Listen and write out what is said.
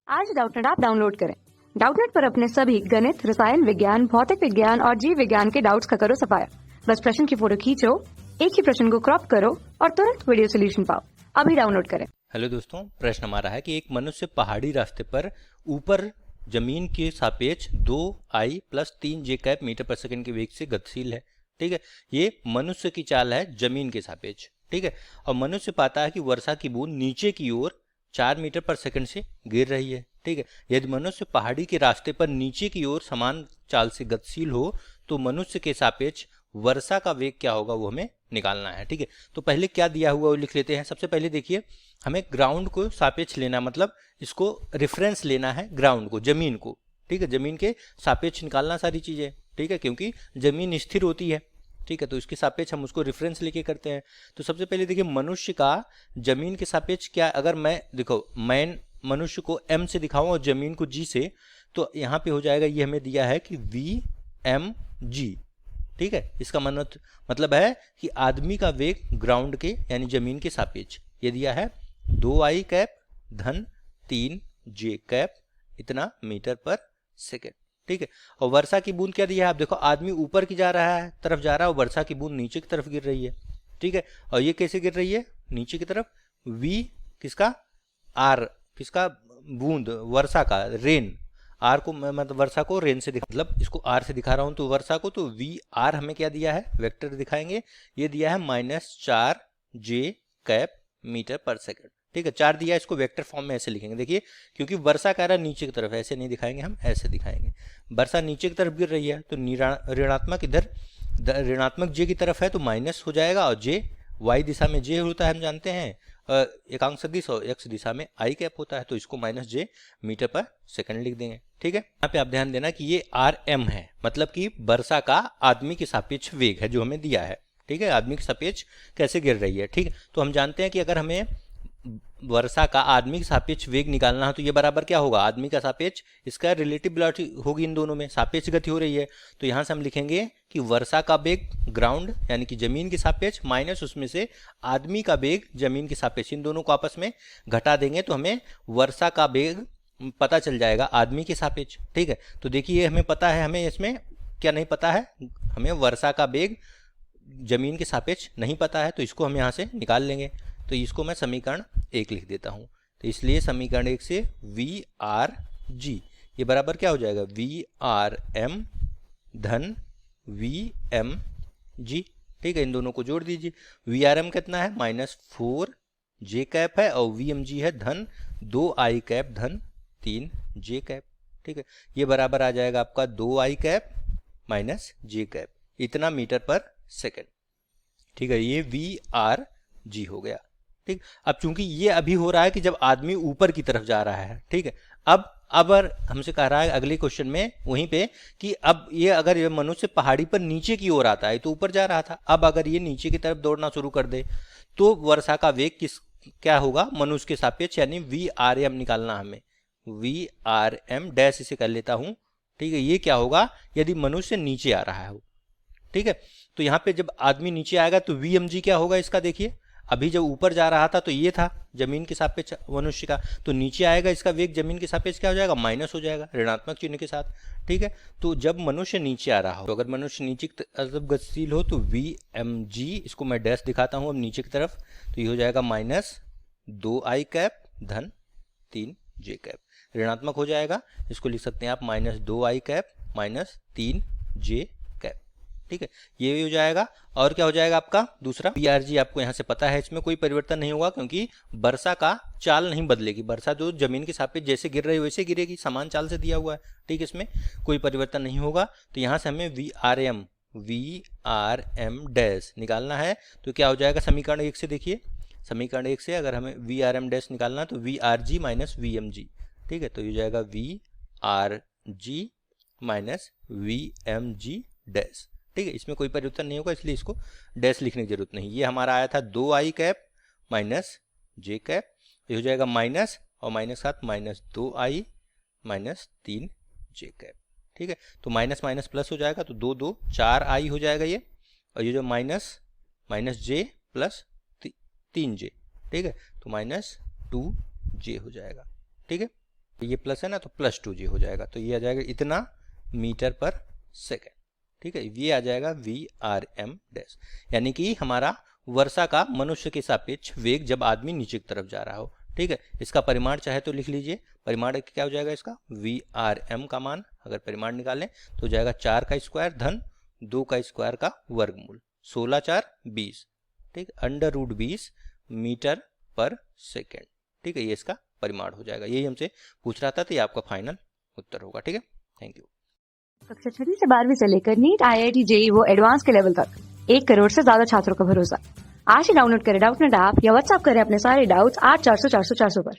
आज Doubtnut app download करें। Doubtnut पर अपने सभी गणित, रसायन विज्ञान, भौतिक विज्ञान और जीव विज्ञान के डाउट्स का करो सफाया। बस प्रश्न की फोटो खींचो, एक ही प्रश्न को क्रॉप करो और तुरंत वीडियो सोल्यूशन पाओ। अभी डाउनलोड करें। हेलो दोस्तों, प्रश्न हमारा है कि एक मनुष्य पहाड़ी रास्ते पर ऊपर जमीन के सापेक्ष 2i + 3j कैप मीटर पर सेकंड के वेग से गतिशील है। ठीक है, ये मनुष्य की चाल है जमीन के सापेक्ष। ठीक है, और मनुष्य पाता है कि वर्षा की बूंद नीचे की ओर 4 मीटर पर सेकंड से गिर रही है। ठीक है, यदि मनुष्य पहाड़ी के रास्ते पर नीचे की ओर समान चाल से गतिशील हो तो मनुष्य के सापेक्ष वर्षा का वेग क्या होगा वो हमें निकालना है। ठीक है, तो पहले क्या दिया हुआ वो लिख लेते हैं। सबसे पहले देखिए, हमें ग्राउंड को सापेक्ष लेना, मतलब इसको रेफरेंस लेना है ग्राउंड को, जमीन को। ठीक है, जमीन के सापेक्ष निकालना सारी चीजें। ठीक है, क्योंकि जमीन स्थिर होती है। ठीक है, तो इसके सापेक्ष हम उसको रेफरेंस लेके करते हैं। तो सबसे पहले देखिए, मनुष्य का जमीन के सापेक्ष क्या, अगर मैं देखो मैं मनुष्य को m से दिखाऊं और जमीन को g से, तो यहाँ पे हो जाएगा, ये हमें दिया है कि vmg। ठीक है, इसका मतलब है कि आदमी का वेग ग्राउंड के यानी जमीन के सापेक्ष ये दिया है 2i कैप धन 3j कैप इतना मीटर पर सेकेंड। ठीक है, और वर्षा की बूंद क्या दिया है, आप देखो आदमी ऊपर की जा रहा है, तरफ जा रहा है, और वर्षा की बूंद नीचे की तरफ गिर रही है। ठीक है, और ये कैसे गिर रही है, नीचे की तरफ। v किसका, r किसका, बूंद वर्षा का, रेन। आर को मतलब वर्षा को रेन से मतलब इसको आर से दिखा रहा हूं तो वर्षा को, तो वी आर हमें क्या दिया है, वेक्टर दिखाएंगे, ये दिया है -4j कैप मीटर पर सेकंड। ठीक है, 4 दिया है, इसको वेक्टर फॉर्म में ऐसे लिखेंगे। देखिए, क्योंकि वर्षा कह रहा है नीचे की तरफ, ऐसे नहीं दिखाएंगे हम, ऐसे दिखाएंगे। वर्षा नीचे की तरफ गिर रही है तो ऋणात्मक इधर, ऋणात्मक जे की तरफ है तो माइनस हो जाएगा, और जे वाई दिशा में जे होता है हम जानते हैं, एकांक सदिश, और एक्स दिशा में आई कैप होता है, तो इसको -j मीटर पर सेकंड लिख देंगे। ठीक है, यहाँ पे आप ध्यान देना कि ये rm है, मतलब कि वर्षा का आदमी के सापेक्ष वेग है जो हमें दिया है। ठीक है, आदमी के सापेक्ष कैसे गिर रही है। ठीक है, तो हम जानते हैं कि अगर हमें वर्षा का आदमी के सापेक्ष वेग निकालना है तो ये बराबर क्या होगा, आदमी का सापेक्ष इसका रिलेटिव वेलोसिटी होगी, इन दोनों में सापेक्ष गति हो रही है। तो यहाँ से हम लिखेंगे कि वर्षा का वेग ग्राउंड यानी कि जमीन के सापेक्ष माइनस उसमें से आदमी का वेग जमीन के सापेक्ष, इन दोनों को आपस में घटा देंगे तो हमें वर्षा का वेग पता चल जाएगा आदमी के सापेक्ष। ठीक है, तो देखिए हमें पता है, हमें इसमें क्या नहीं पता है, हमें वर्षा का वेग जमीन के सापेक्ष नहीं पता है, तो इसको हम यहाँ से निकाल लेंगे। तो इसको मैं समीकरण 1 लिख देता हूँ। तो इसलिए समीकरण 1 से VRG ये बराबर क्या हो जाएगा, VRM धन VMG। ठीक है, इन दोनों को जोड़ दीजिए। VRM कितना है, -4j कैप है, और VMG है धन 2i कैप धन 3j कैप। ठीक है, ये बराबर आ जाएगा आपका 2i कैप -j कैप इतना मीटर पर सेकेंड। ठीक है, ये VRG हो गया। ठीक, अब चूंकि ये अभी हो रहा है कि जब आदमी ऊपर की तरफ जा रहा है। ठीक है, अब हमसे कह रहा है अगले क्वेश्चन में वहीं पे कि अब ये अगर ये मनुष्य पहाड़ी पर नीचे की ओर आता है तो ऊपर जा रहा था, अब अगर ये नीचे की तरफ दौड़ना शुरू कर दे तो वर्षा का वेग क्या होगा, मनुष्य के सापेक्ष, यानी VRM निकालना हमें। VRM डैश इसे कर लेता हूं। ठीक है, ये क्या होगा यदि मनुष्य नीचे आ रहा हो। ठीक है, तो यहाँ पे जब आदमी नीचे आएगा तो VMG क्या होगा इसका, देखिए अभी जब ऊपर जा रहा था तो ये था जमीन के सापेक्ष मनुष्य का, तो नीचे आएगा इसका वेग जमीन के सापेक्ष क्या हो जाएगा, माइनस हो जाएगा ऋणात्मक चिन्ह के साथ। ठीक है, तो जब मनुष्य नीचे आ रहा हो, तो अगर मनुष्य नीचे की तरफ गतिशील हो तो VMG, इसको मैं डैश दिखाता हूँ अब नीचे की तरफ, तो ये हो जाएगा -2i कैप धन 3j कैप, ऋणात्मक हो जाएगा, इसको लिख सकते हैं आप -2i कैप -3j कैप। ठीक है, ये भी हो जाएगा। और क्या हो जाएगा आपका दूसरा, VRG आपको यहाँ से पता है, इसमें कोई परिवर्तन नहीं होगा क्योंकि वर्षा का चाल नहीं बदलेगी, वर्षा जो जमीन के सापेक्ष जैसे गिर रही है वैसे गिरेगी, समान चाल से दिया हुआ है। ठीक, इसमें कोई परिवर्तन नहीं होगा। तो यहाँ से हमें VRM डैश निकालना है, तो क्या हो जाएगा समीकरण 1 से, देखिए समीकरण 1 से अगर हमें VRM डैश निकालना है तो VRG -VMG। ठीक है, तो ये हो जाएगा VRG -VMG डैश। ठीक है, इसमें कोई परिवर्तन नहीं होगा इसलिए इसको डैश लिखने की जरूरत नहीं। ये हमारा आया था 2i कैप -j कैप, ये हो जाएगा माइनस और माइनस साथ -2i -3j कैप। ठीक है, तो माइनस माइनस प्लस हो जाएगा तो 2 2 4i हो जाएगा ये, और ये जो -j प्लस 3j। ठीक है, तो -2j हो जाएगा। ठीक है, ये प्लस है ना, तो +2g हो जाएगा, तो ये आ जाएगा इतना मीटर पर सेकेंड। ठीक है, ये आ जाएगा VRM डैश, यानी कि हमारा वर्षा का मनुष्य के सापेक्ष वेग जब आदमी नीचे की तरफ जा रहा हो। ठीक है, इसका परिमाण चाहे तो लिख लीजिए, परिमाण क्या हो जाएगा इसका, VRM का मान अगर परिमाण निकालें तो जाएगा 4 का स्क्वायर धन 2 का स्क्वायर का वर्गमूल, 16 4 20। ठीक, √20 मीटर पर सेकेंड। ठीक है, ये इसका परिमाण हो जाएगा। यही हमसे पूछ रहा था, तो ये आपका फाइनल उत्तर होगा। ठीक है, थैंक यू। कक्षा 6 से 12वीं से लेकर नीट, IIT, JEE वो एडवांस के लेवल तक 1 करोड़ से ज्यादा छात्रों का भरोसा। आज ही डाउनलोड करें डाउटनेट ऐप या व्हाट्सएप करें अपने सारे डाउट्स 8400 400 400 पर।